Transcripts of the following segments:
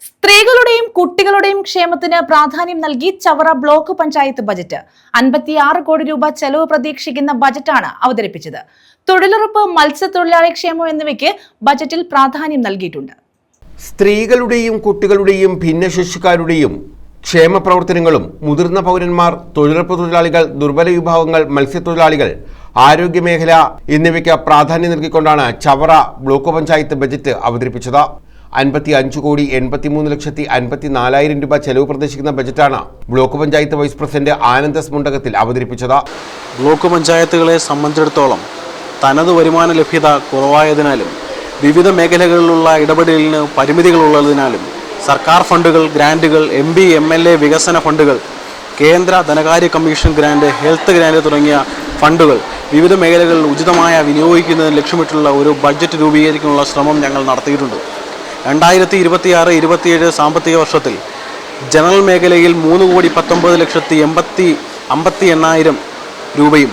സ്ത്രീകളുടെയും കുട്ടികളുടെയും ക്ഷേമത്തിന് പ്രാധാന്യം നൽകി ചവറ ബ്ലോക്ക് പഞ്ചായത്ത് ബജറ്റ് 56 കോടി രൂപ ചെലവ് പ്രതീക്ഷിക്കുന്ന ബജറ്റാണ് അവതരിപ്പിച്ചത്. തൊഴിലുറപ്പ്, മത്സ്യത്തൊഴിലാളി ക്ഷേമം എന്നിവയ്ക്ക് ബജറ്റിൽ പ്രാധാന്യം നൽകിയിട്ടുണ്ട്. സ്ത്രീകളുടെയും കുട്ടികളുടെയും ഭിന്നശേഷിക്കാരുടെയും ക്ഷേമ പ്രവർത്തനങ്ങളും മുതിർന്ന പൗരന്മാർ, തൊഴിലുറപ്പ് തൊഴിലാളികൾ, ദുർബല വിഭാഗങ്ങൾ, മത്സ്യത്തൊഴിലാളികൾ, ആരോഗ്യമേഖല എന്നിവയ്ക്ക് പ്രാധാന്യം നൽകിക്കൊണ്ടാണ് ചവറ ബ്ലോക്ക് പഞ്ചായത്ത് ബജറ്റ് അവതരിപ്പിച്ചത്. 55,83,54,000 രൂപ ചെലവ് പ്രതീക്ഷിക്കുന്ന ബജറ്റാണ് block panchayat vice president ആനന്ദസ് Mundakathil അവതരിപ്പിച്ചത്. ബ്ലോക്ക് പഞ്ചായത്തുകളെ സംബന്ധിച്ചിടത്തോളം തനത് വരുമാന ലഭ്യത കുറവായതിനാലും വിവിധ മേഖലകളിലുള്ള ഇടപെടലിന് പരിമിതികളുള്ളതിനാലും സർക്കാർ ഫണ്ടുകൾ, ഗ്രാൻറ്റുകൾ, MP, MLA വികസന ഫണ്ടുകൾ, കേന്ദ്ര ധനകാര്യ കമ്മീഷൻ ഗ്രാൻറ്റ്, ഹെൽത്ത് ഗ്രാൻറ്റ് തുടങ്ങിയ ഫണ്ടുകൾ വിവിധ മേഖലകളിൽ ഉചിതമായ വിനിയോഗിക്കുന്നതിന് ലക്ഷ്യമിട്ടുള്ള ഒരു ബഡ്ജറ്റ് രൂപീകരിക്കാനുള്ള ശ്രമം ഞങ്ങൾ നടത്തിയിട്ടുണ്ട്. 2026-27 സാമ്പത്തിക വർഷത്തിൽ ജനറൽ മേഖലയിൽ 3,19,50,800 രൂപയും,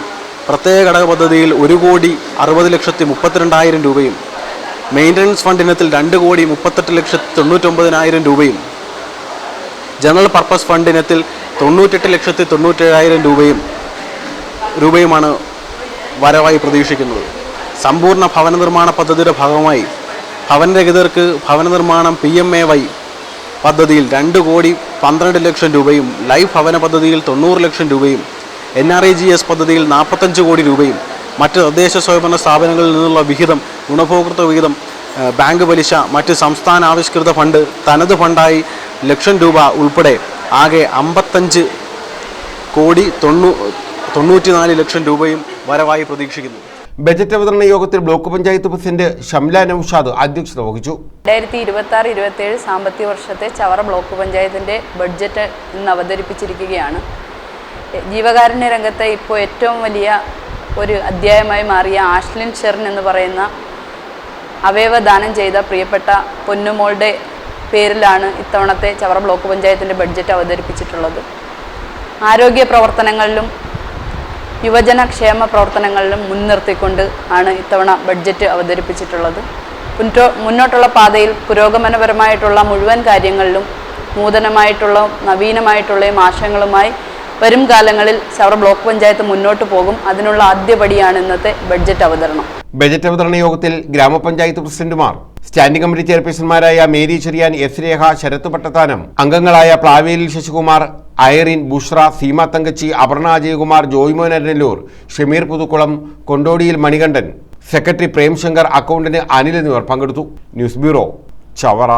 പ്രത്യേക ഘടക പദ്ധതിയിൽ 1,60,32,000 രൂപയും, മെയിൻ്റനൻസ് ഫണ്ട് ഇനത്തിൽ 2,38,99,000 രൂപയും, ജനറൽ പർപ്പസ് ഫണ്ട് ഇനത്തിൽ 98,97,000 രൂപയുമാണ് വരവായി പ്രതീക്ഷിക്കുന്നത്. സമ്പൂർണ്ണ ഭവന നിർമ്മാണ പദ്ധതിയുടെ ഭാഗമായി ഭവനരഹിതർക്ക് ഭവന നിർമ്മാണം PMAY പദ്ധതിയിൽ 2,12,00,000 രൂപയും, ലൈഫ് ഭവന പദ്ധതിയിൽ 90 ലക്ഷം രൂപയും, NREGS പദ്ധതിയിൽ 45 കോടി രൂപയും, മറ്റ് തദ്ദേശ സ്വയംഭരണ സ്ഥാപനങ്ങളിൽ നിന്നുള്ള വിഹിതം, ഗുണഭോക്തൃ വിഹിതം, ബാങ്ക് പലിശ, മറ്റ് സംസ്ഥാന ആവിഷ്കൃത ഫണ്ട്, തനത് ഫണ്ടായി ലക്ഷം രൂപ ഉൾപ്പെടെ ആകെ 55,94,00,000 രൂപയും വരവായി പ്രതീക്ഷിക്കുന്നു. ബജറ്റ് അവതരണ യോഗത്തിൽ ബ്ലോക്ക് പഞ്ചായത്ത് പ്രസിഡന്റ് ഷംല നൌഷാദ് അധ്യക്ഷത വഹിച്ചു. 2026-27 സാമ്പത്തിക വർഷത്തെ ചവറ ബ്ലോക്ക് പഞ്ചായത്തിൻ്റെ ബഡ്ജറ്റ് ഇന്ന് അവതരിപ്പിച്ചിരിക്കുകയാണ്. ജീവകാരുണ്യ രംഗത്തെ ഇപ്പോൾ ഏറ്റവും വലിയ ഒരു അധ്യായമായി മാറിയ ആഷ്ലിൻ ഷെറിൻ എന്ന് പറയുന്ന അവയവദാനം ചെയ്ത പ്രിയപ്പെട്ട പൊന്നുമോളുടെ പേരിലാണ് ഇത്തവണത്തെ ചവറ ബ്ലോക്ക് പഞ്ചായത്തിൻ്റെ ബഡ്ജറ്റ് അവതരിപ്പിച്ചിട്ടുള്ളത്. ആരോഗ്യ പ്രവർത്തനങ്ങളിലും യുവജന ക്ഷേമ പ്രവർത്തനങ്ങളിലും മുൻനിർത്തിക്കൊണ്ട് ആണ് ഇത്തവണ ബഡ്ജറ്റ് അവതരിപ്പിച്ചിട്ടുള്ളത്. മുന്നോട്ടുള്ള പാതയിൽ പുരോഗമനപരമായിട്ടുള്ള മുഴുവൻ കാര്യങ്ങളിലും നൂതനമായിട്ടുള്ള നവീനമായിട്ടുള്ള ആശയങ്ങളുമായി വരും കാലങ്ങളിൽ ചവറ ബ്ലോക്ക് പഞ്ചായത്ത് മുന്നോട്ട് പോകും. അതിനുള്ള ആദ്യപടിയാണ് ഇന്നത്തെ ബഡ്ജറ്റ് അവതരണം. ബജറ്റ് അവതരണ യോഗത്തിൽ ഗ്രാമപഞ്ചായത്ത് പ്രസിഡന്റുമാർ, സ്റ്റാൻഡിംഗ് കമ്മിറ്റി ചെയർപേഴ്സൺമാരായ മേരി ചെറിയാൻ, S രേഖ, ശരത്ത് പട്ടത്താനം, അംഗങ്ങളായ Plavelil Sasikumar, Irene, Bushra, Seema Thankachi, Aparna Ajayakumar, Joymon Aranalloor, Shameer Puthukkulam, Kondodiyil Manikandan, secretary Premshankar, accountant Anil എന്നിവർ പങ്കെടുത്തു. News bureau, Chavara.